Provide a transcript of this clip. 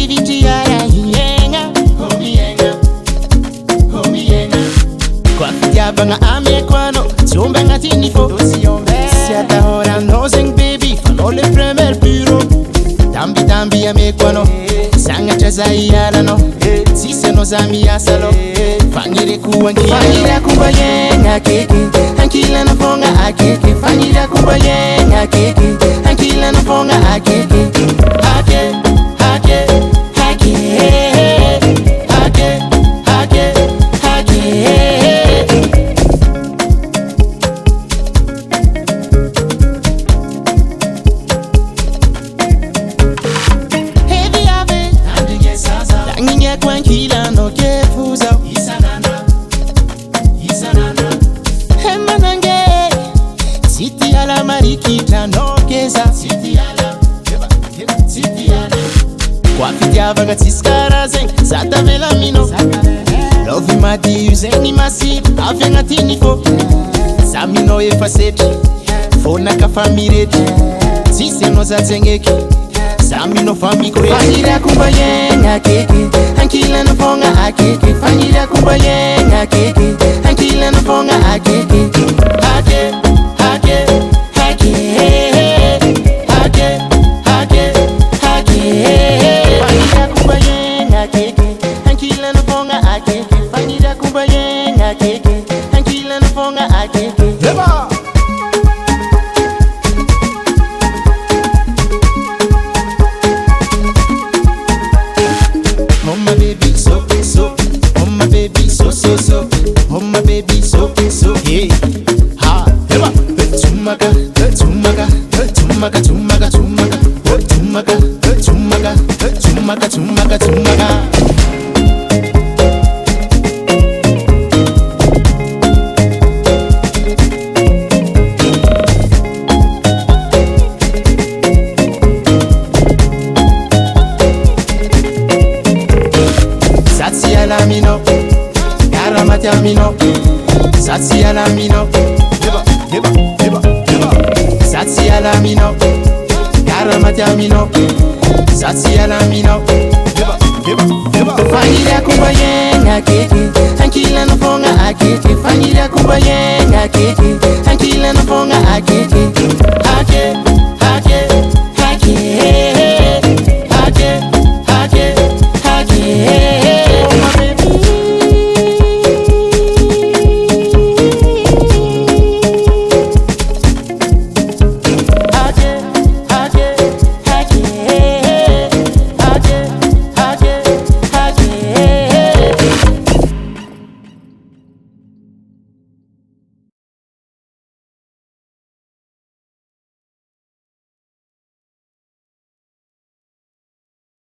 vitiara hienga. Kwa fitiabanga amekwano, tiombe ngatini fo. Siata hora nosing baby, fanole premier bureau. Tambi tambi amekwano, sanga chaza iyalano. Sise no zami asalo, fangire kuwangia. Fangira kubayenga keke, ankila na fonga akeke. Fangira kubayenga keke, ankila na fonga akeke. Hake, hake, hake, hake, hake, hake. Heavy ave, andinge sasa. Tanginge kwankila no kefuza. Isanana, isanana. Hemanange, siti ala marikita no kesa. Siti ala, siti ala. Kwa fitiava tiskara zeng, sata vela mino. Love mati useni masi, avya ngatini fo. Samino e facete, fona ka famirete. Sise no zatsengeki, samino fami kwe. Fangira kubayenga keke, ankila no fonga akeke. Fangira kubayenga keke, ankila no fonga akeke. Hake, hake, hake, hake, hake, hake. Fangira kubayenga keke, ankila no fonga akeke. Fangira kubayenga keke, ankila no fonga akeke. Leva! Oh my baby, so, so. Oh my baby, so, so, so. Oh my baby, so, so. Yeah. Ha, eba. Tumaga, tumaga, tumaga, tumaga, tumaga. Oh, tumaga, tumaga, tumaga, tumaga, tumaga. Satsi alamino, karamati amino. Satsi alamino, eba, eba, eba, eba. Satsi alamino, karamati amino. Satsi alamino.